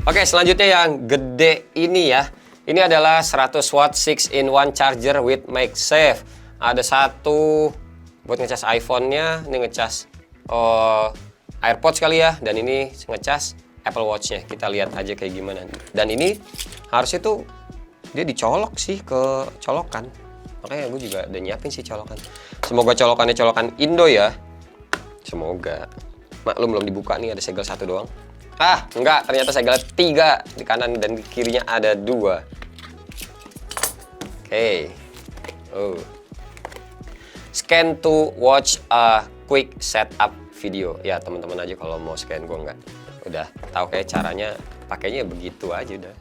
Oke, selanjutnya yang gede ini ya. Ini adalah 100 watt 6-in-1 charger with MagSafe. Ada satu buat ngecas iPhone-nya, ini ngecas AirPods kali ya, dan ini ngecas Apple Watch-nya. Kita lihat aja kayak gimana. Dan ini harusnya tuh dia dicolok sih ke colokan. Makanya gue juga udah nyiapin sih colokan. Semoga colokannya colokan Indo ya. Semoga. Maklum belum dibuka nih, ada segel satu doang. Ah, enggak, ternyata segel 3 di kanan dan di kirinya ada 2. Oke. Scan to watch a quick setup video. Ya, teman-teman aja kalau mau scan, gue enggak. Udah tahu kayak caranya, pakainya begitu aja udah.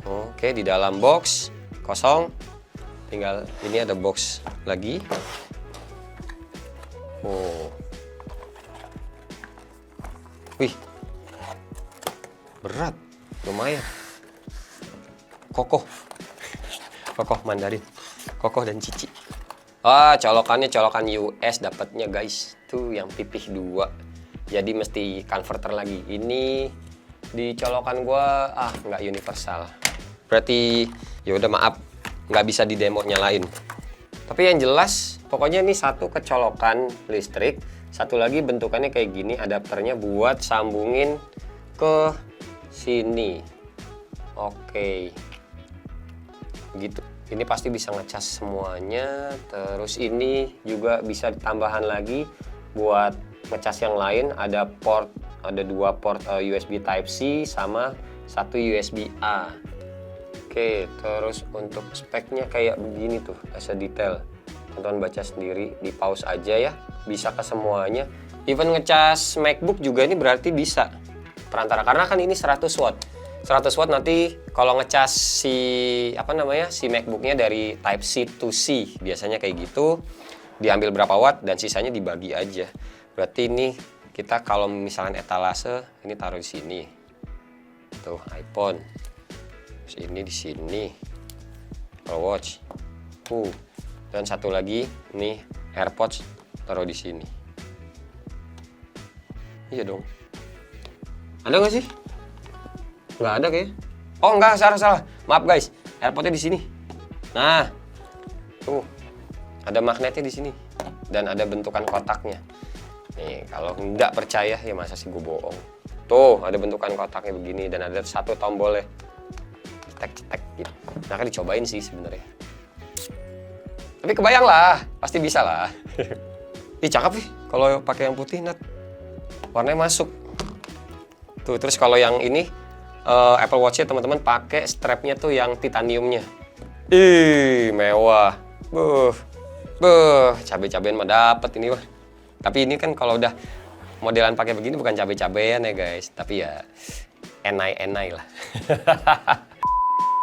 Oke, di dalam box kosong. Tinggal ini ada box lagi. Wih. Berat, lumayan. Kokoh Mandarin, kokoh dan cici. Colokannya colokan US dapatnya guys. Tuh yang pipih 2. Jadi mesti converter lagi. Ini di colokan gua nggak universal. Berarti ya udah maaf, nggak bisa di demo nyalain. Tapi yang jelas pokoknya ini satu kecolokan listrik, satu lagi bentukannya kayak gini, adapternya buat sambungin ke sini. Oke. Gitu. Ini pasti bisa ngecas semuanya. Terus ini juga bisa tambahan lagi buat ngecas yang lain. Ada 2 port USB Type C sama 1 USB A. Oke, terus untuk speknya kayak begini tuh, asa detail. Tonton baca sendiri, di pause aja ya. Bisa ke semuanya. Even ngecas MacBook juga ini berarti bisa. Perantara, karena kan ini 100 watt. 100 watt nanti kalau ngecas si MacBooknya dari Type C to C, biasanya kayak gitu, diambil berapa watt dan sisanya dibagi aja. Berarti ini kita kalau misalnya etalase ini taruh di sini, tuh iPhone, terus ini di sini Apple Watch, dan satu lagi nih AirPods taruh di sini. Iya dong. Ada nggak sih? Nggak ada kayaknya. Oh enggak, salah. Maaf guys, AirPodnya di sini. Nah, tuh ada magnetnya di sini dan ada bentukan kotaknya. Nih, kalau nggak percaya ya masa sih gue bohong. Tuh ada bentukan kotaknya begini dan ada satu tombolnya. Cetek gitu. Nah kan dicobain sih sebenarnya. Tapi kebayang lah, pasti bisa lah. Ih cakep sih kalau pakai yang putih, Nat. Warnanya masuk. Tuh terus kalau yang ini Apple Watch-nya teman-teman pakai strapnya tuh yang titaniumnya. Ih, mewah. Cabe-cabean mah dapet ini mah. Tapi ini kan kalau udah modelan pakai begini bukan cabe-cabean ya guys, tapi ya enai-enai lah.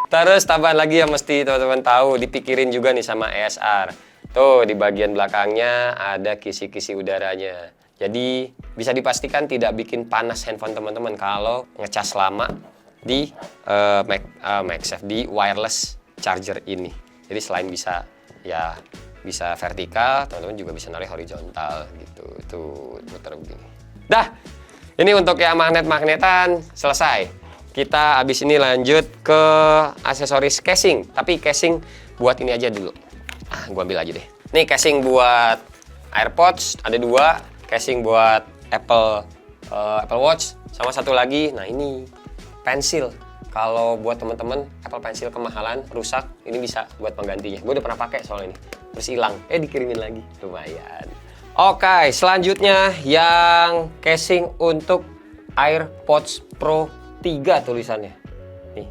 Terus tambahan lagi yang mesti teman-teman tahu, dipikirin juga nih sama ESR. Tuh di bagian belakangnya ada kisi-kisi udaranya. Jadi bisa dipastikan tidak bikin panas handphone teman-teman kalau ngecas lama di MagSafe, di wireless charger ini. Jadi selain bisa vertikal, teman-teman juga bisa narik horizontal gitu. Tuh putar begini. Dah, ini untuk yang magnet-magnetan selesai. Kita habis ini lanjut ke aksesoris casing. Tapi casing buat ini aja dulu. Gua ambil aja deh. Nih casing buat AirPods ada 2. Casing buat Apple Watch sama satu lagi, nah ini pensil. Kalau buat teman-teman Apple Pencil kemahalan rusak, ini bisa buat penggantinya. Gue udah pernah pakai soal ini, terus hilang, dikirimin lagi, lumayan. Oke, selanjutnya yang casing untuk AirPods Pro 3 tulisannya. Nih,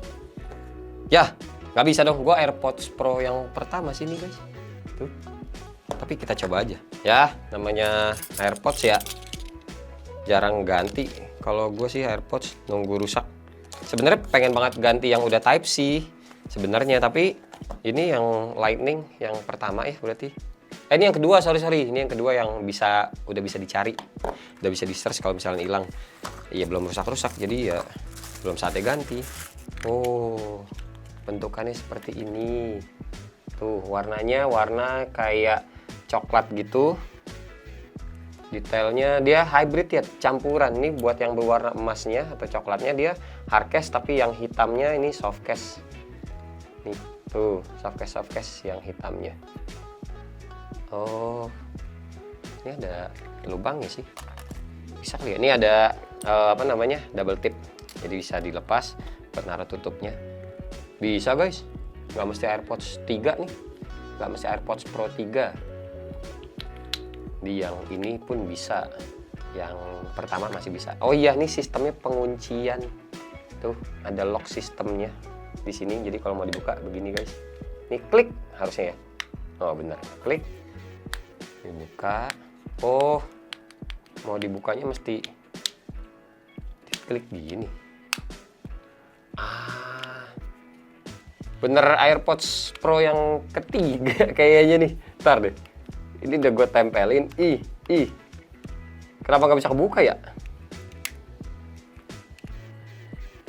ya nggak bisa dong, gue AirPods Pro yang pertama sini guys. Tuh. Tapi kita coba aja ya, namanya AirPods ya jarang ganti. Kalau gue sih AirPods nunggu rusak. Sebenarnya pengen banget ganti yang udah Type C sebenarnya, tapi ini yang Lightning yang pertama ya berarti. Ini yang kedua, sorry, ini yang kedua yang udah bisa dicari, udah bisa di search kalau misalnya hilang. Iya belum rusak, jadi ya belum saatnya ganti. Oh, bentukannya seperti ini. Tuh warnanya warna kayak coklat gitu. Detailnya dia hybrid ya, campuran. Ini buat yang berwarna emasnya atau coklatnya dia hard case, tapi yang hitamnya ini soft case. Nih, tuh soft case yang hitamnya. Oh, ini ada lubangnya sih. Bisa kali ya. Ini ada apa namanya? Double tip. Jadi bisa dilepas buat naruh tutupnya. Bisa guys. Nggak mesti AirPods 3 nih. Nggak mesti AirPods Pro 3. Di yang ini pun bisa. Yang pertama masih bisa. Oh iya, nih sistemnya penguncian. Tuh, ada lock sistemnya di sini. Jadi kalau mau dibuka begini guys. Nih klik harusnya ya. Oh benar, klik. Dibuka. Oh, mau dibukanya mesti diklik gini. Bener AirPods Pro yang ketiga kayaknya nih. Ntar deh. Ini udah gue tempelin. Ih. Kenapa nggak bisa kebuka ya?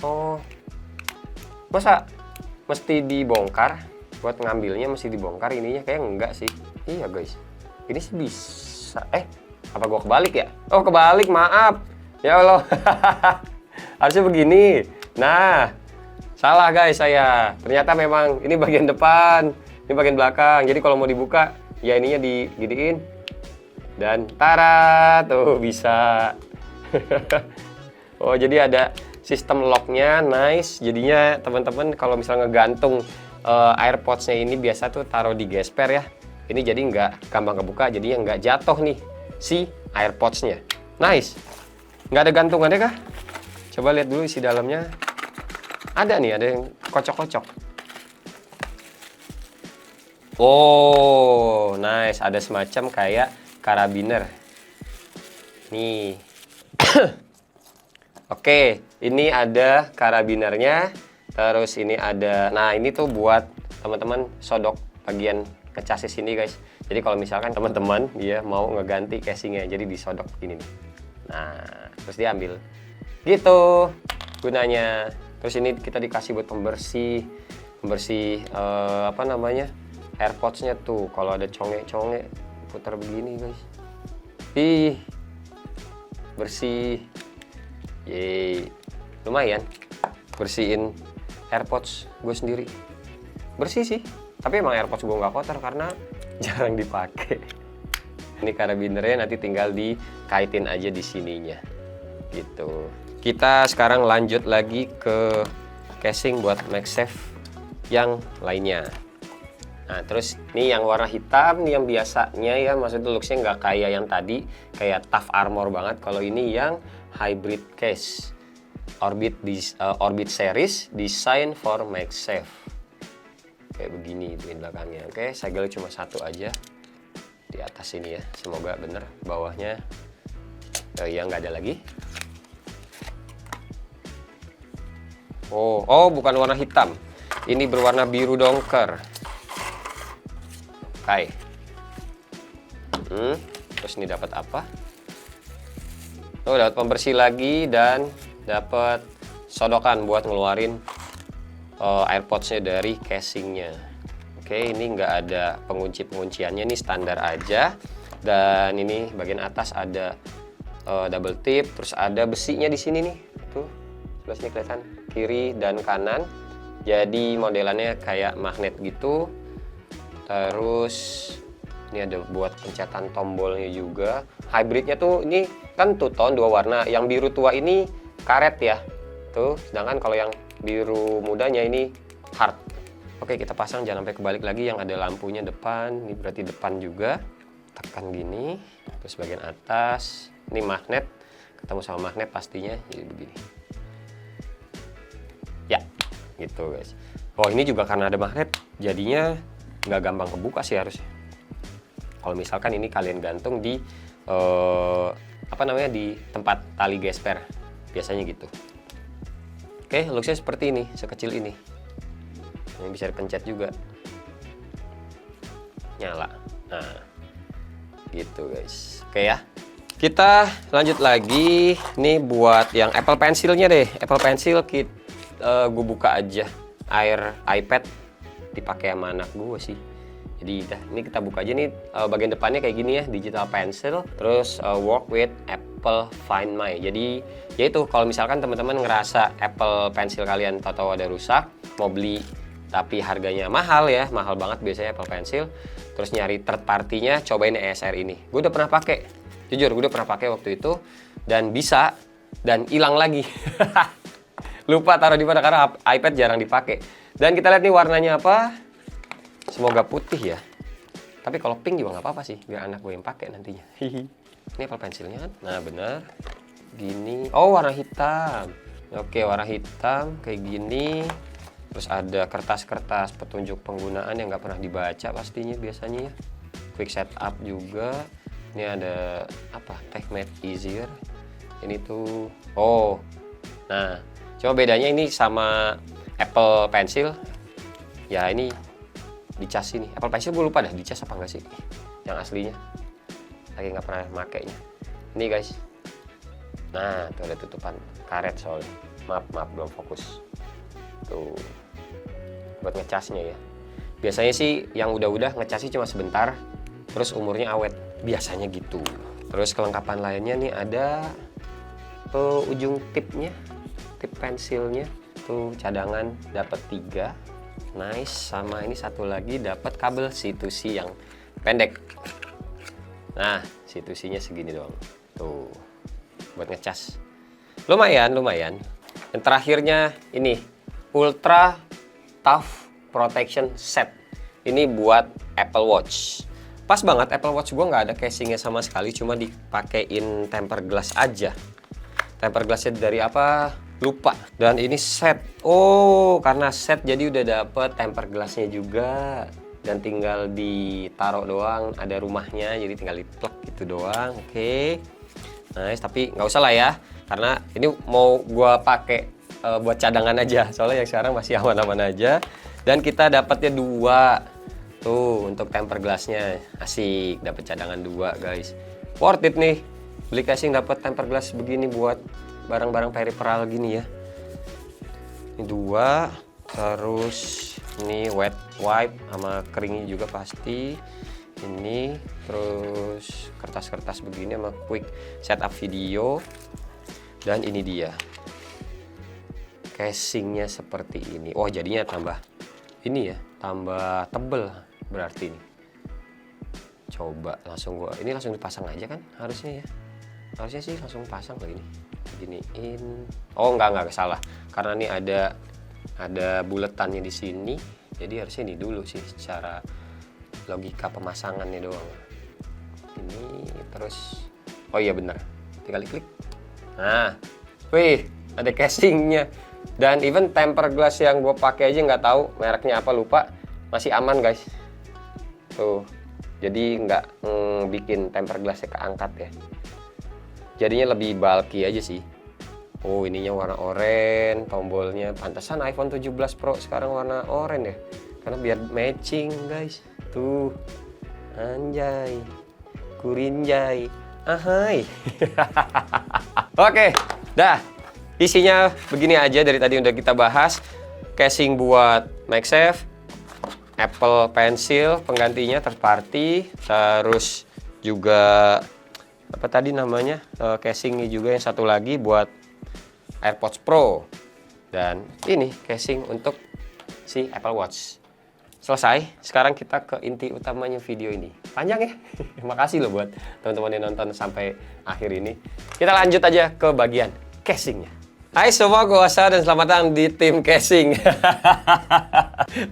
Oh. Masa mesti dibongkar? Buat ngambilnya mesti dibongkar ininya? Kayak enggak sih. Iya guys. Ini sih bisa. Apa gue kebalik ya? Oh kebalik, maaf. Ya Allah. Harusnya begini. Nah. Salah guys saya. Ternyata memang ini bagian depan, ini bagian belakang. Jadi kalau mau dibuka, ya ininya diginiin. Dan tara, tuh bisa. Oh, jadi ada sistem locknya, nice. Jadinya teman-teman kalau misalnya ngegantung AirPods-nya ini biasa tuh taruh di gesper ya. Ini jadi nggak gampang kebuka, jadi nggak jatuh nih si AirPods-nya. Nice. Nggak ada gantungannya kah? Coba lihat dulu isi dalamnya. Ada nih, ada yang kocok-kocok. Oh, nice. Ada semacam kayak karabiner. Nih. Oke, ini ada karabinernya. Terus ini ada, nah ini tuh buat teman-teman sodok bagian ke chassis ini guys. Jadi kalau misalkan teman-teman dia mau ngeganti casingnya, jadi disodok ini nih. Nah, terus diambil. Gitu gunanya. Terus ini kita dikasih buat pembersih apa namanya, AirPods-nya tuh. Kalau ada conge-conge putar begini guys. Ih, bersih. Yeay, lumayan bersihin AirPods gue sendiri. Bersih sih, tapi emang AirPods gue nggak kotor karena jarang dipakai. Ini karabinernya nanti tinggal dikaitin aja di sininya, gitu. Kita sekarang lanjut lagi ke casing buat MagSafe yang lainnya. Nah, terus ini yang warna hitam nih yang biasanya ya, maksudnya looksnya nggak kayak yang tadi, kayak Tough Armor banget. Kalau ini yang hybrid case, Orbit series, design for MagSafe. Kayak begini di belakangnya. Oke, segel cuma satu aja di atas ini ya. Semoga bener. Bawahnya ya nggak ada lagi. Oh, bukan warna hitam. Ini berwarna biru dongker. Oke. Terus ini dapat apa? Oh, dapat pembersih lagi dan dapat sodokan buat ngeluarin AirPods-nya dari casingnya. Oke, ini nggak ada pengunciannya, ini standar aja. Dan ini bagian atas ada double tip, terus ada besinya di sini nih. Tuh, sebelah sini kelihatan kiri dan kanan. Jadi modelannya kayak magnet gitu. Terus ini ada buat pencetan tombolnya juga. Hybridnya tuh ini kan two tone, dua warna. Yang biru tua ini karet ya. Tuh, sedangkan kalau yang biru mudanya ini hard. Oke, kita pasang, jangan sampai kebalik lagi. Yang ada lampunya depan, ini berarti depan juga. Tekan gini, terus bagian atas. Ini magnet, ketemu sama magnet pastinya, jadi begini. Ya, gitu guys. Oh, ini juga karena ada magnet, jadinya nggak gampang kebuka sih harusnya. Kalau misalkan ini kalian gantung di apa namanya, di tempat tali gesper, biasanya gitu. Oke, looksnya seperti ini, sekecil ini. Ini bisa dipencet juga, nyala. Nah, gitu guys. Oke ya, kita lanjut lagi. Nih buat yang Apple Pencil-nya deh. Apple Pencil gue buka aja. iPad dipakai sama anak gue sih. Jadi ini kita buka aja nih, bagian depannya kayak gini ya, digital pencil, terus work with Apple Find My. Jadi yaitu kalau misalkan teman-teman ngerasa Apple Pencil kalian tahu ada rusak, mau beli tapi harganya mahal ya, mahal banget biasanya Apple Pencil, terus nyari third partinya, cobain ESR ini. Gue udah pernah pakai, jujur gue udah pernah pakai waktu itu dan bisa, dan hilang lagi. Lupa taruh di mana karena iPad jarang dipakai. Dan kita lihat nih warnanya apa. Semoga putih ya. Tapi kalau pink juga nggak apa-apa sih, biar anak gue yang pakai nantinya. Ini Apple Pencilnya kan? Nah benar. Gini. Oh warna hitam. Oke warna hitam kayak gini. Terus ada kertas-kertas petunjuk penggunaan yang nggak pernah dibaca pastinya biasanya ya. Quick setup juga. Ini ada apa? Make easier. Ini tuh. Oh. Nah. Cuma bedanya ini sama Apple Pencil. Ya ini dicas ini. Apple Pencil gue lupa dah dicas apa enggak sih yang aslinya, lagi nggak pernah makainya. Ini guys, nah tuh ada tutupan karet soalnya, maaf belum fokus tuh buat ngecasnya ya. Biasanya sih yang udah ngecasnya cuma sebentar terus umurnya awet biasanya gitu. Terus kelengkapan lainnya nih ada ujung tipnya, tip pensilnya tuh, cadangan dapat 3. Nice, sama ini satu lagi dapat kabel C2C yang pendek. Nah, C2C-nya segini doang. Tuh, buat ngecas. Lumayan. Yang terakhirnya ini Ultra Tough Protection Set. Ini buat Apple Watch. Pas banget, Apple Watch gua nggak ada casingnya sama sekali, cuma dipakein tempered glass aja. Tempered glassnya dari apa? Lupa. Dan ini set. Oh, karena set jadi udah dapet tempered glassnya juga. Dan tinggal ditaruh doang. Ada rumahnya, jadi tinggal diplug gitu doang. Oke. Nice, tapi nggak usah lah ya. Karena ini mau gua pakai buat cadangan aja. Soalnya yang sekarang masih aman-aman aja. Dan kita dapatnya 2. Tuh, untuk tempered glassnya. Asik, dapat cadangan 2 guys. Worth it nih. Beli casing dapat tempered glass begini buat barang-barang peripheral gini ya. Ini 2, terus ini wet wipe sama keringnya juga pasti. Ini terus kertas-kertas begini sama quick setup video. Dan ini dia. Casingnya seperti ini. Oh, jadinya tambah ini ya, tambah tebel berarti ini. Coba langsung ini langsung dipasang aja kan harusnya ya. Harusnya sih langsung pasang kayak gini. Giniin. Oh enggak salah. Karena ini ada buletannya di sini. Jadi harusnya ini dulu sih secara logika pemasangannya doang. Ini terus oh iya bener. Tinggal klik. Nah, wih, ada casingnya. Dan even tempered glass yang gue pakai aja nggak tahu mereknya apa, lupa. Masih aman guys. Tuh. Jadi nggak bikin tempered glassnya keangkat ya. Jadinya lebih bulky aja sih. Oh ininya warna oranye, tombolnya pantesan iPhone 17 Pro sekarang warna oranye ya. Karena biar matching guys. Tuh, anjay, kurinjay, ahai. Oke, dah. Isinya begini aja dari tadi udah kita bahas. Casing buat MagSafe, Apple Pencil penggantinya third party, terus juga apa tadi namanya casingnya juga yang satu lagi buat AirPods Pro, dan ini casing untuk si Apple Watch. Selesai. Sekarang kita ke inti utamanya video ini. Panjang ya. Makasih loh buat teman-teman yang nonton sampai akhir ini. Kita lanjut aja ke bagian casingnya. Hai semua, gue Asa dan selamat datang di tim casing.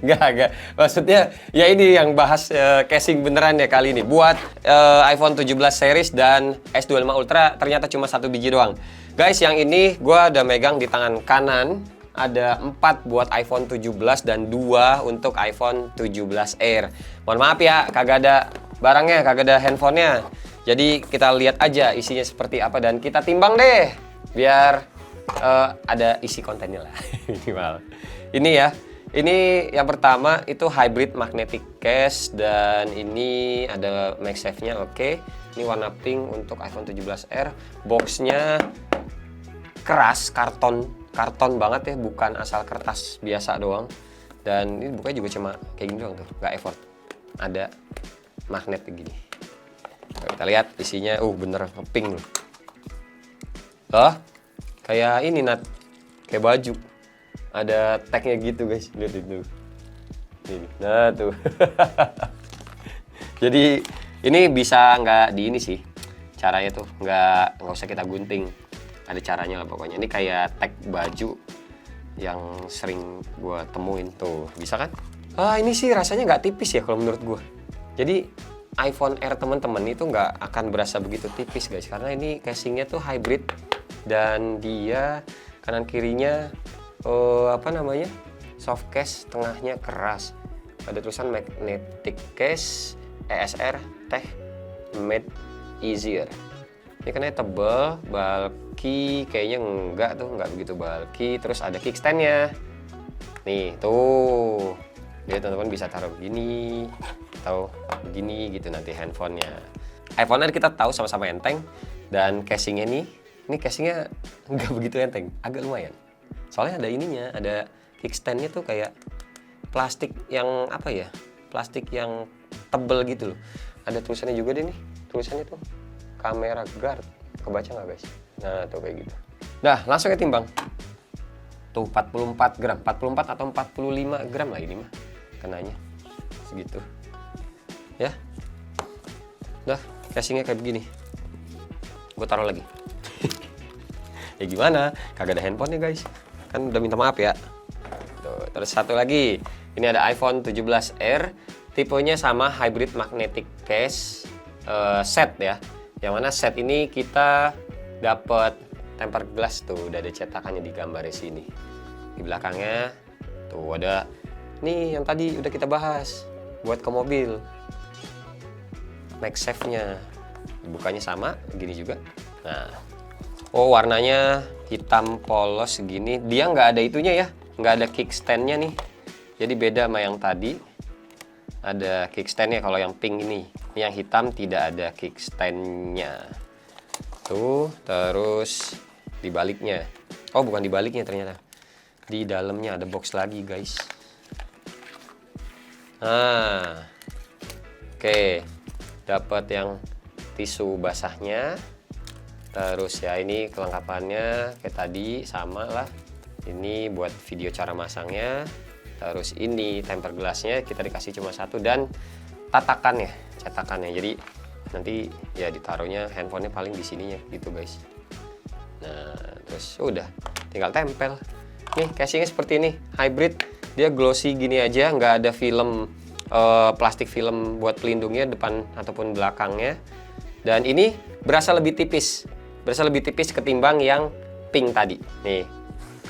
Enggak. Maksudnya ya ini yang bahas casing beneran ya kali ini. Buat iPhone 17 series dan S25 Ultra ternyata cuma 1 biji doang. Guys, yang ini gue udah megang di tangan kanan. Ada 4 buat iPhone 17 dan 2 untuk iPhone 17 Air. Mohon maaf ya, kagak ada barangnya, kagak ada handphonenya. Jadi kita lihat aja isinya seperti apa dan kita timbang deh. Biar ada isi kontennya lah minimal. Ini ya, ini yang pertama itu hybrid magnetic case dan ini ada MagSafe-nya. Oke. Ini warna pink untuk iPhone 17R. Boxnya keras, karton banget ya, bukan asal kertas biasa doang. Dan ini bukanya juga cuma kayak gini doang tuh, nggak effort. ada magnet begini. Nah, kita lihat isinya, bener pink loh. Kayak ini Nat, kayak baju. Ada tagnya gitu guys, lihat itu. Ini, nah tuh. Jadi ini bisa nggak di ini sih, caranya tuh nggak usah kita gunting. Ada caranya lah pokoknya. Ini kayak tag baju yang sering gue temuin tuh, bisa kan? Ini sih rasanya nggak tipis ya kalau menurut gue. Jadi iPhone Air teman-teman itu nggak akan berasa begitu tipis guys, karena ini casingnya tuh hybrid dan dia kanan kirinya soft case, tengahnya keras. Ada tulisan magnetic case ESR Tech Made Easier. Ini kayaknya tebel, bulky, kayaknya enggak begitu bulky. Terus ada kickstandnya. Nih tuh, jadi teman-teman bisa taruh begini atau begini gitu nanti handphonenya. iPhone Air kita tahu sama-sama enteng, dan casingnya ini casingnya nggak begitu enteng, agak lumayan. Soalnya ada ininya, ada kickstandnya tuh kayak plastik yang plastik yang tebel gitu loh. Ada tulisannya juga deh nih, tulisannya tuh kamera guard, kebaca nggak guys? Nah tuh kayak gitu. Nah langsung ya timbang. Tuh 44 gram, 44 atau 45 gram lah ini mah kenanya, segitu. Ya, nah casingnya kayak begini. Gue taruh lagi. Ya gimana? Kagak ada handphone ya guys. Kan udah minta maaf ya. Tuh, terus satu lagi. Ini ada iPhone 17R. Tipenya sama hybrid magnetic case set ya. Yang mana set ini kita dapat tempered glass tuh. Udah ada cetakannya di gambar di sini. Di belakangnya tuh ada nih yang tadi udah kita bahas buat ke mobil. MagSafe-nya. Bukanya sama, gini juga. Nah, warnanya hitam polos segini. Dia nggak ada itunya ya, nggak ada kickstand-nya nih. Jadi beda sama yang tadi. Ada kickstand-nya kalau yang pink ini. Yang hitam tidak ada kickstand-nya. Tuh, terus di baliknya. Bukan di baliknya ternyata. Di dalamnya ada box lagi, guys. Nah. Oke. Dapat yang tisu basahnya. Terus ya ini kelengkapannya kayak tadi sama lah. Ini buat video cara masangnya. Terus ini tempered glassnya kita dikasih cuma satu, dan cetakannya. Jadi nanti ya ditaruhnya handphonenya paling di sininya gitu guys. Nah terus udah tinggal tempel. Nih casingnya seperti ini, hybrid. Dia glossy gini aja, nggak ada film plastik film buat pelindungnya depan ataupun belakangnya. Dan ini berasa lebih tipis ketimbang yang pink tadi. Nih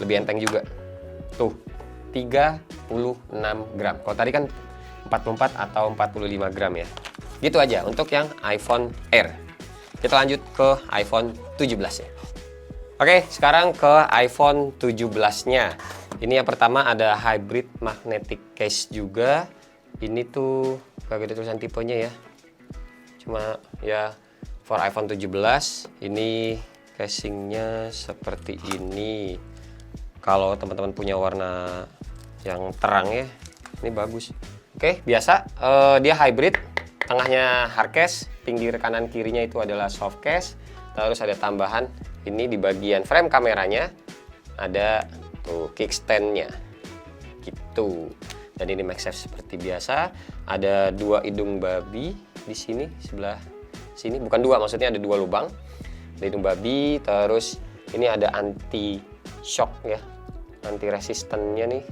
lebih enteng juga. Tuh 36 gram. Kalau tadi kan 44 atau 45 gram ya. Gitu aja untuk yang iPhone Air. Kita lanjut ke iPhone 17 ya. Oke, sekarang ke iPhone 17-nya. Ini yang pertama ada hybrid magnetic case juga. Ini tuh kagak ada tulisan tipenya ya. Cuma ya for iPhone 17 ini casingnya seperti ini. Kalau teman-teman punya warna yang terang ya, ini bagus. Oke, biasa dia hybrid, tengahnya hard case, pinggir kanan kirinya itu adalah soft case. Terus ada tambahan ini di bagian frame kameranya ada tuh kickstand-nya gitu. Dan ini MagSafe seperti biasa. Ada dua hidung babi di sini sebelah sini, bukan dua, maksudnya ada dua lubang. Ada hidung babi, terus ini ada anti shock ya, anti resistance-nya nih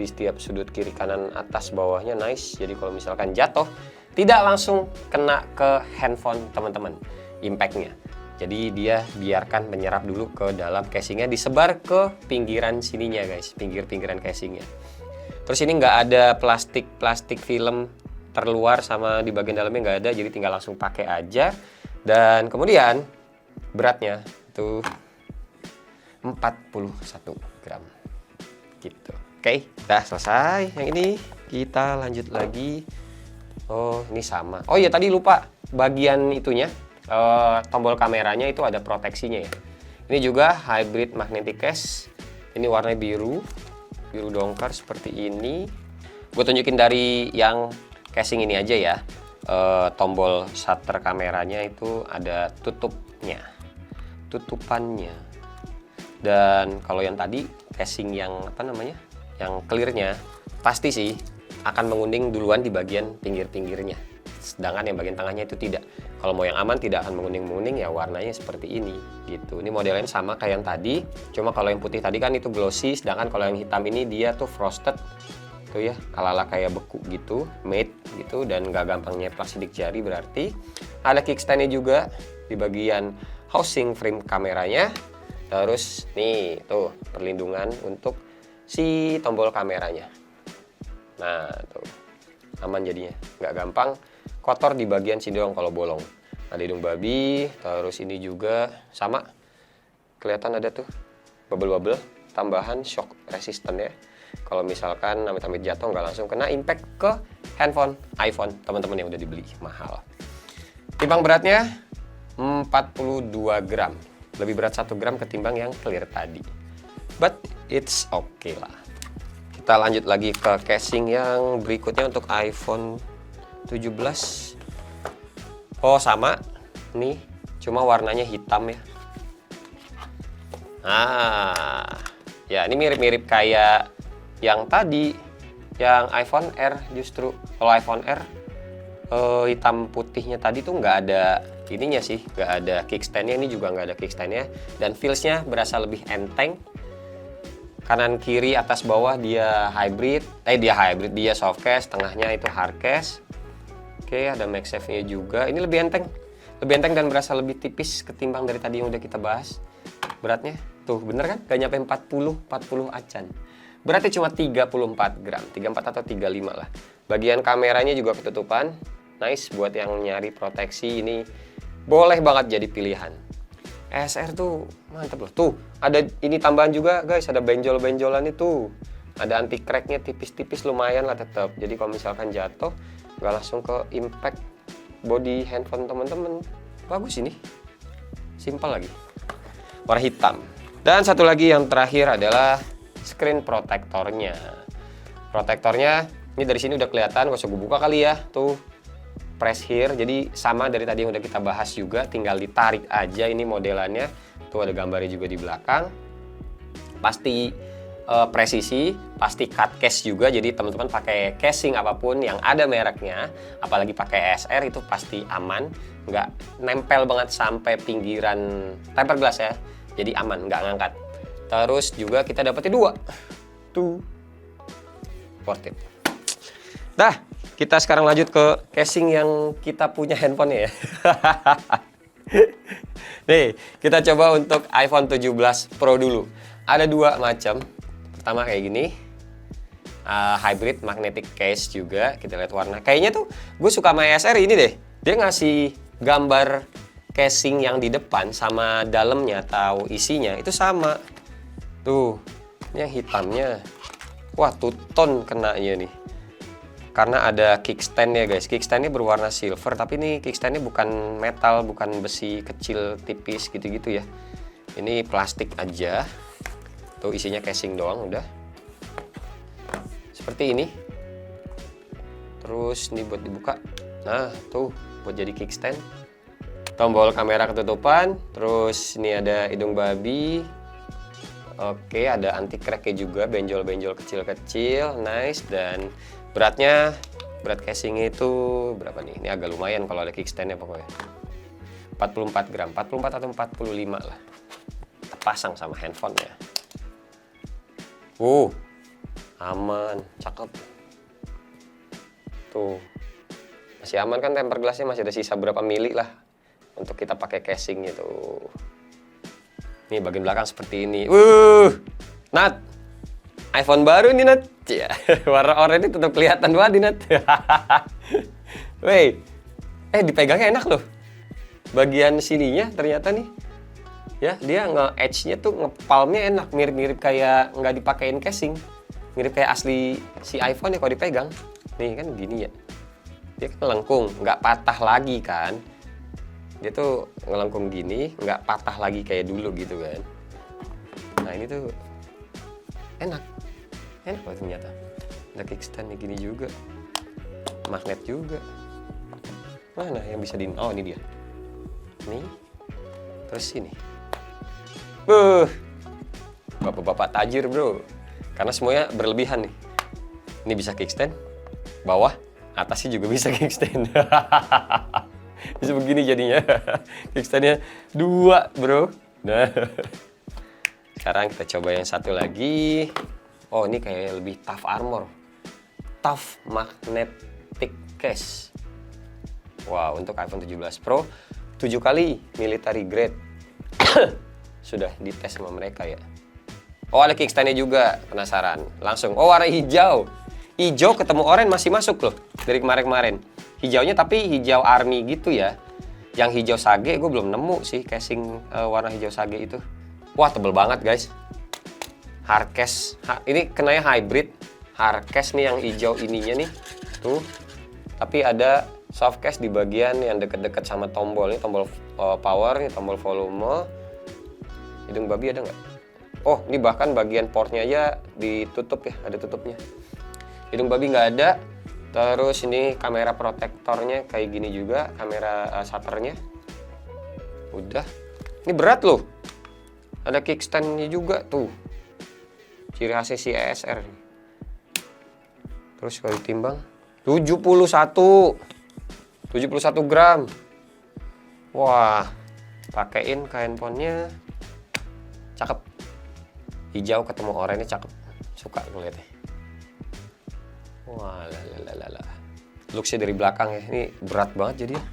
di setiap sudut kiri kanan atas bawahnya, nice. Jadi kalau misalkan jatuh tidak langsung kena ke handphone teman-teman impact-nya. Jadi dia biarkan menyerap dulu ke dalam casingnya, disebar ke pinggiran sininya guys, pinggiran casingnya. Terus ini nggak ada plastik film terluar sama di bagian dalamnya nggak ada, jadi tinggal langsung pakai aja. Dan kemudian beratnya itu 41 gram gitu. Oke, udah selesai yang ini. Kita lanjut lagi. Oh, ini sama. Oh iya, tadi lupa bagian itunya, tombol kameranya itu ada proteksinya ya. Ini juga hybrid magnetic case. Ini warnanya biru dongkar seperti ini. Gue tunjukin dari yang casing ini aja ya. Tombol shutter kameranya itu ada tutupannya. Dan kalau yang tadi casing yang apa namanya, yang clearnya pasti sih akan menguning duluan di bagian pinggir-pinggirnya, sedangkan yang bagian tengahnya itu tidak. Kalau mau yang aman tidak akan menguning-menguning, ya warnanya seperti ini gitu. Ini modelnya sama kayak yang tadi, cuma kalau yang putih tadi kan itu glossy, sedangkan kalau yang hitam ini dia tuh frosted tuh ya, ala-ala kayak beku gitu, matte gitu, dan nggak gampang nyeplak sidik jari. Berarti ada kickstandnya juga di bagian housing frame kameranya. Terus nih tuh perlindungan untuk si tombol kameranya. Nah tuh aman jadinya, nggak gampang kotor di bagian sini dong kalau bolong. Ada hidung babi, terus ini juga sama, kelihatan ada tuh bubble-bubble, tambahan shock resistant ya. Kalau misalkan amit-amit jatuh nggak langsung kena impact ke handphone iPhone teman-teman yang udah dibeli mahal. Timbang beratnya 42 gram, lebih berat 1 gram ketimbang yang clear tadi, but it's okay lah. Kita lanjut lagi ke casing yang berikutnya untuk iPhone 17. Oh sama nih, cuma warnanya hitam ya. Nah ya, ini mirip-mirip kayak yang tadi, yang iPhone R. Justru kalau iPhone R hitam putihnya tadi tuh nggak ada ininya sih, nggak ada kickstandnya. Ini juga nggak ada kickstandnya, dan feelsnya berasa lebih enteng. Kanan kiri atas bawah dia hybrid, dia softcase, tengahnya itu hardcase. Oke, ada MagSafe-nya juga. Ini lebih enteng dan berasa lebih tipis ketimbang dari tadi yang udah kita bahas. Beratnya tuh bener kan, gak nyampe 40 acan. Beratnya cuma 34 gram, 34 atau 35 lah. Bagian kameranya juga ketutupan, nice buat yang nyari proteksi. Ini boleh banget jadi pilihan. SR tuh mantep loh. Tuh ada ini tambahan juga guys, ada benjol-benjolan itu. Ada anti cracknya tipis-tipis lumayan lah tetap. Jadi kalau misalkan jatuh nggak langsung ke impact body handphone teman-teman. Bagus ini, simpel lagi, warna hitam. Dan satu lagi yang terakhir adalah screen protectornya. Protektornya ini dari sini udah kelihatan, gak usah gue buka kali ya. Tuh press here, jadi sama dari tadi yang udah kita bahas juga, tinggal ditarik aja ini modelannya. Tuh ada gambarnya juga di belakang. Pasti presisi, pasti cut case juga. Jadi teman-teman pakai casing apapun yang ada mereknya, apalagi pakai SR itu pasti aman, nggak nempel banget sampai pinggiran tempered glass ya. Jadi aman, nggak ngangkat. Terus juga kita dapetnya 2 tuh, worth it. Dah, kita sekarang lanjut ke casing yang kita punya handphonenya ya. Nih, kita coba untuk iPhone 17 Pro dulu. Ada 2 macam. Pertama kayak gini, hybrid magnetic case juga. Kita lihat warna. Kayaknya tuh gue suka sama SR ini deh. Dia ngasih gambar casing yang di depan sama dalamnya atau isinya itu sama. Tuh, ini yang hitamnya. Wah, two-tone kenanya nih. Karena ada kickstand ya guys. Kickstandnya berwarna silver, tapi ini kickstandnya bukan metal, bukan besi kecil tipis gitu-gitu ya. Ini plastik aja. Tuh isinya casing doang udah. Seperti ini. Terus ini buat dibuka. Nah tuh buat jadi kickstand. Tombol kamera ketutupan. Terus ini ada hidung babi. Oke, ada anti cracknya juga, benjol-benjol kecil-kecil. Nice. Dan beratnya, berat casingnya itu berapa nih? Ini agak lumayan kalau ada kickstandnya pokoknya. 44 gram, 44 atau 45 lah. Terpasang sama handphonenya. Aman, cakep. Tuh, masih aman kan, tempered glassnya masih ada sisa berapa mili lah untuk kita pakai casingnya tuh. Nih bagian belakang seperti ini. Nat, iPhone baru nih Nat. Ya, warna oranye tetap kelihatan banget nih Nat. Wey, dipegangnya enak loh. Bagian sininya ternyata nih. Ya, dia nge-edge-nya tuh, ngepalmnya enak, mirip-mirip kayak nggak dipakein casing. Mirip kayak asli si iPhone ya kalau dipegang. Nih kan gini ya. Dia kan melengkung, nggak patah lagi kan. Dia tuh ngelengkung gini, nggak patah lagi kayak dulu gitu kan. Nah ini tuh enak banget ternyata. Ada kickstand gini juga. magnet juga. Mana yang bisa di... Oh, ini dia. Nih. Terus ini. Bapak-bapak tajir, bro. Karena semuanya berlebihan nih. Ini bisa kickstand. Bawah, atasnya juga bisa kickstand. Bisa begini jadinya. Kickstandnya 2, bro. Nah. Sekarang kita coba yang satu lagi. Oh, ini kayak lebih tough armor. Tough magnetic case. Wow, untuk iPhone 17 Pro 7 kali military grade. Sudah dites sama mereka ya. Oh, ada kickstandnya juga. Penasaran? Langsung. Oh, warna hijau. Hijau ketemu oranye masih masuk loh. Dari kemarin-kemarin. Hijaunya tapi hijau army gitu ya. Yang hijau sage gue belum nemu sih casing warna hijau sage itu. Wah, tebel banget guys. Hardcase. Ini kenanya hybrid. Hardcase nih yang hijau ininya nih. Tuh. Tapi ada softcase di bagian yang deket-deket sama tombol. Ini tombol power, ini tombol volume. Hidung babi ada nggak? Oh, ini bahkan bagian portnya aja ditutup ya. Ada tutupnya. Hidung babi nggak ada. Terus ini kamera protektornya kayak gini juga. Kamera shutternya. Udah. Ini berat loh. Ada kickstandnya juga tuh. Ciri khasnya si ESR. Terus kalau ditimbang 71 gram. Wah, pakein ke handphonenya. Cakep. Hijau ketemu oranye cakep. Suka gue liatnya. Wah, lalalala. Looksnya dari belakang ya. Ini berat banget jadi ya.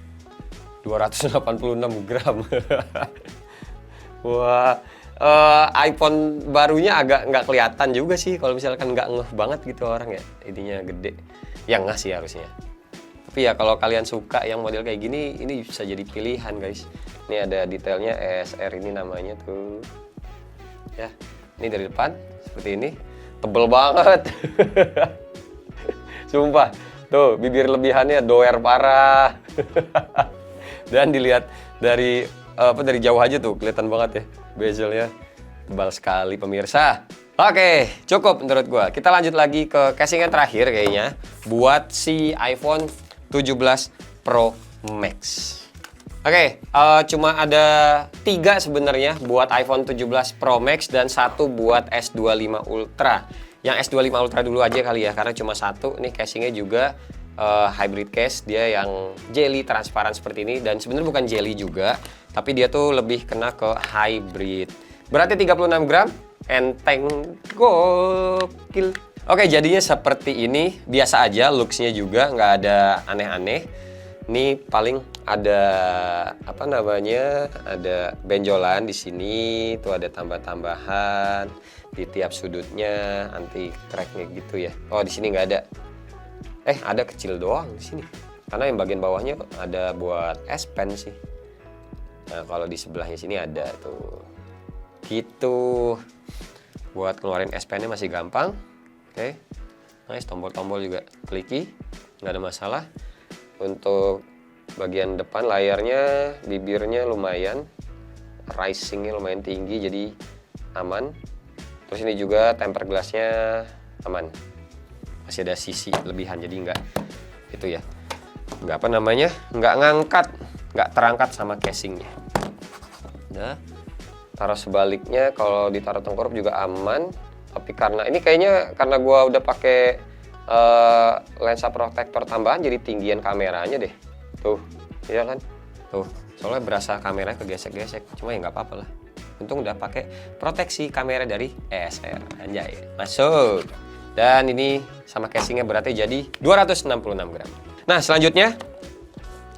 286 gram. Wah, iPhone barunya agak nggak kelihatan juga sih kalau misalkan nggak ngeh banget gitu orang ya. Ininya gede. Yang ngeh sih harusnya. Tapi ya kalau kalian suka yang model kayak gini, ini bisa jadi pilihan guys. Ini ada detailnya ESR ini namanya tuh. Ya, ini dari depan seperti ini. Tebel banget. Sumpah. Tuh, bibir lebihannya doer parah. Dan dilihat dari dari jauh aja tuh kelihatan banget ya bezelnya tebal sekali pemirsa. Oke, cukup menurut gua. Kita lanjut lagi ke casing yang terakhir kayaknya buat si iPhone 17 Pro Max. Oke, cuma ada 3 sebenarnya buat iPhone 17 Pro Max dan 1 buat S25 Ultra. Yang S25 Ultra dulu aja kali ya karena cuma 1. Nih casingnya juga hybrid case, dia yang jelly transparan seperti ini dan sebenarnya bukan jelly juga, tapi dia tuh lebih kena ke hybrid. Berarti 36 gram, enteng, gokil. Oke, jadinya seperti ini, biasa aja, looksnya juga nggak ada aneh-aneh. Ini paling ada apa namanya, ada benjolan di sini, tuh ada tambah-tambahan di tiap sudutnya, anti cracknya gitu ya. Oh, di sini nggak ada. Ada kecil doang di sini. Karena yang bagian bawahnya ada buat S Pen sih. Nah, kalau di sebelahnya sini ada tuh. Gitu. Buat keluarin S Pen-nya masih gampang. Oke. Nice, tombol-tombol juga kliki, nggak ada masalah. Untuk bagian depan layarnya, bibirnya lumayan. Risingnya lumayan tinggi jadi aman. Terus ini juga tempered glassnya aman. Masih ada sisi lebihan jadi nggak itu ya, nggak apa namanya, nggak ngangkat, nggak terangkat sama casingnya. Nah, taruh sebaliknya kalau ditaruh tengkorup juga aman. Tapi karena ini kayaknya karena gua udah pakai lensa protektor tambahan jadi tinggian kameranya deh. Tuh, iya kan? Tuh, soalnya berasa kameranya kegesek-gesek. Cuma ya nggak apa-apa lah. Untung udah pakai proteksi kamera dari ESR. Anjay, masuk. Dan ini sama casingnya berarti jadi 266 gram. Nah, selanjutnya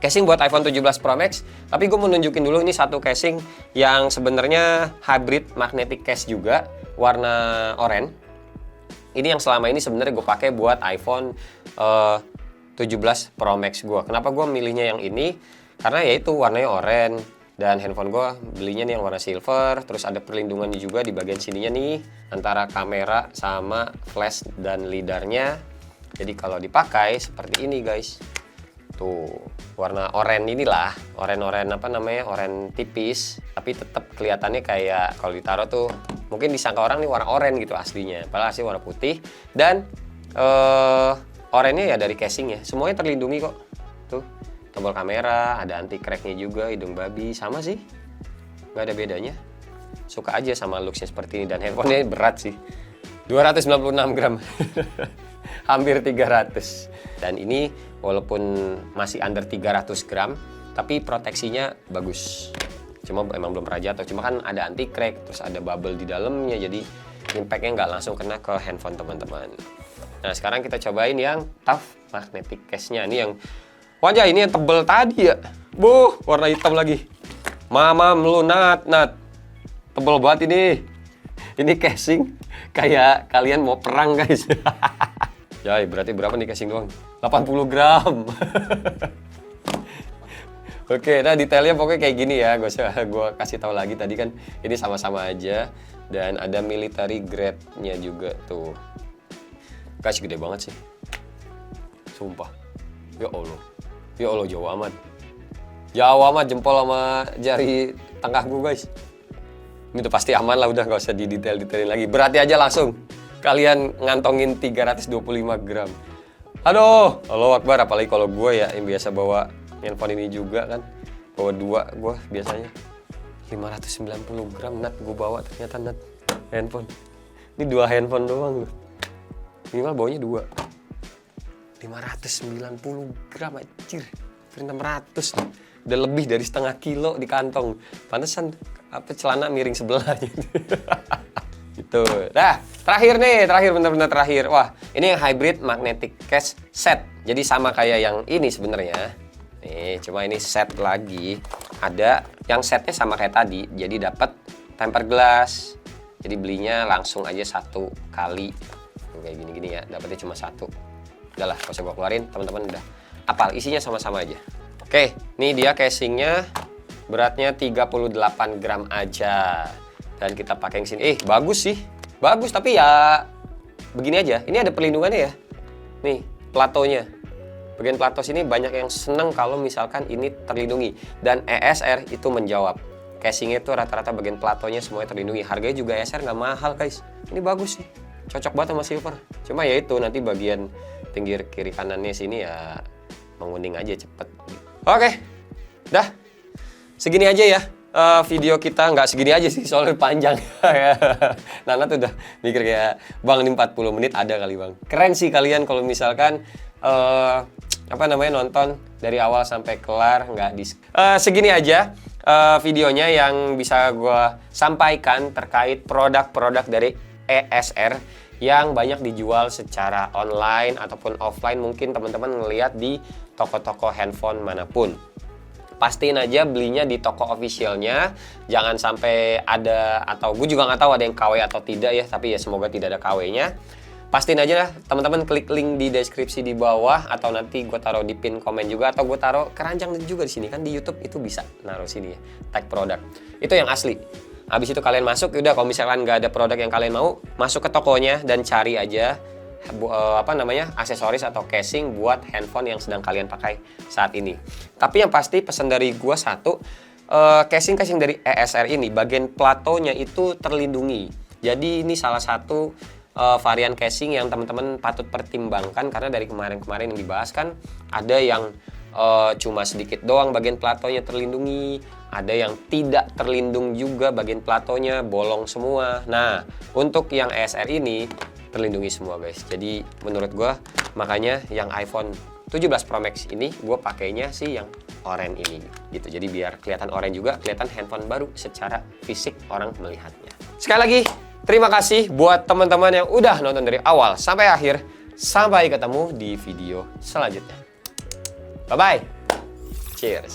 casing buat iPhone 17 Pro Max. Tapi gue mau nunjukin dulu ini satu casing yang sebenarnya hybrid magnetic case juga, warna oranye. Ini yang selama ini sebenarnya gue pakai buat iPhone 17 Pro Max gue. Kenapa gue milihnya yang ini? Karena yaitu warnanya oranye. Dan handphone gue belinya nih yang warna silver. Terus ada perlindungannya juga di bagian sininya nih, antara kamera sama flash dan lidarnya. Jadi kalau dipakai seperti ini guys. Tuh, warna oranye inilah. Oranye apa namanya, oranye tipis. Tapi tetap kelihatannya kayak kalau ditaruh tuh mungkin disangka orang nih warna oranye gitu aslinya. Padahal asli warna putih. Dan oranye ya dari casingnya, semuanya terlindungi kok. Tuh, tombol kamera, ada anti cracknya juga, hidung babi, sama sih, nggak ada bedanya. Suka aja sama looksnya seperti ini, dan handphonenya berat sih, 296 gram, hampir 300. Dan ini walaupun masih under 300 gram, tapi proteksinya bagus. Cuma emang belum pernah jatuh, cuma kan ada anti crack, terus ada bubble di dalamnya, jadi impactnya nggak langsung kena ke handphone teman-teman. Nah sekarang kita cobain yang tough magnetic case-nya. Ini yang wajah, ini yang tebel tadi ya. Warna hitam lagi. Mama melunat, tebel banget ini. Ini casing kayak kalian mau perang guys. Ya berarti berapa nih casing doang? 80 gram. Oke, nah detailnya pokoknya kayak gini ya. Gue kasih tahu lagi tadi kan ini sama-sama aja, dan ada military grade-nya juga tuh. Guys, gede banget sih. Sumpah. Ya Allah jauh amat. Jauh amat jempol sama jari tengah gue guys. Ini tuh pasti aman lah, udah gak usah didetail-detailin lagi. Berarti aja langsung kalian ngantongin 325 gram. Aduh, Allahu Akbar. Apalagi kalau gue ya yang biasa bawa handphone ini juga kan. Bawa 2 gue biasanya. 590 gram gue bawa ternyata handphone. Ini 2 handphone doang. Minimal bawanya 2. 590 gram anjir. 600 nih. Udah lebih dari setengah kilo di kantong. Pantesan celana miring sebelah gitu. Gitu. Nah, terakhir bener-bener terakhir. Wah, ini yang hybrid magnetic case set. Jadi sama kayak yang ini sebenarnya. Nih, cuma ini set lagi. Ada yang setnya sama kayak tadi. Jadi dapat tempered glass. Jadi belinya langsung aja 1 kali. Kayak gini-gini ya, dapetnya cuma 1. Udahlah, gak usah gue keluarin, teman-teman udah apal, isinya sama-sama aja. Oke, ini dia casingnya, beratnya 38 gram aja. Dan kita pakai yang sini, bagus sih, bagus, tapi ya begini aja. Ini ada perlindungannya ya, nih platonya. Bagian plato sini banyak yang seneng kalau misalkan ini terlindungi. Dan ESR itu menjawab, casingnya itu rata-rata bagian platonya semuanya terlindungi. Harganya juga ESR nggak mahal guys, ini bagus sih. Cocok banget sama silver. Cuma ya itu nanti bagian pinggir kiri kanannya sini ya menguning aja cepet. Oke, dah segini aja ya video kita. Nggak segini aja sih soalnya panjang. Nana tuh udah mikir kayak bang ini 40 menit ada kali bang. Keren sih kalian kalau misalkan nonton dari awal sampai kelar nggak segini aja videonya yang bisa gue sampaikan terkait produk-produk dari ESR yang banyak dijual secara online ataupun offline. Mungkin teman-teman ngelihat di toko-toko handphone manapun. Pastiin aja belinya di toko officialnya, jangan sampai ada, atau gue juga nggak tahu ada yang KW atau tidak ya, tapi ya semoga tidak ada KW-nya. Pastiin aja lah teman-teman, klik link di deskripsi di bawah, atau nanti gue taruh di pin komen juga, atau gue taruh keranjang juga di sini kan, di YouTube itu bisa naruh sini ya, tag produk. Itu yang asli. Habis itu kalian masuk, udah kalau misalkan nggak ada produk yang kalian mau, masuk ke tokonya dan cari aja aksesoris atau casing buat handphone yang sedang kalian pakai saat ini. Tapi yang pasti pesan dari gua satu, casing dari ESR ini bagian platonya itu terlindungi. Jadi ini salah satu varian casing yang teman-teman patut pertimbangkan, karena dari kemarin-kemarin yang dibahas kan ada yang cuma sedikit doang bagian platonya terlindungi, ada yang tidak terlindung juga bagian platonya, bolong semua. Nah, untuk yang ESR ini terlindungi semua guys. Jadi menurut gue makanya yang iPhone 17 Pro Max ini gue pakainya sih yang oranye ini gitu. Jadi biar kelihatan oranye juga, kelihatan handphone baru secara fisik orang melihatnya. Sekali lagi terima kasih buat teman-teman yang udah nonton dari awal sampai akhir. Sampai ketemu di video selanjutnya. Bye bye. Cheers.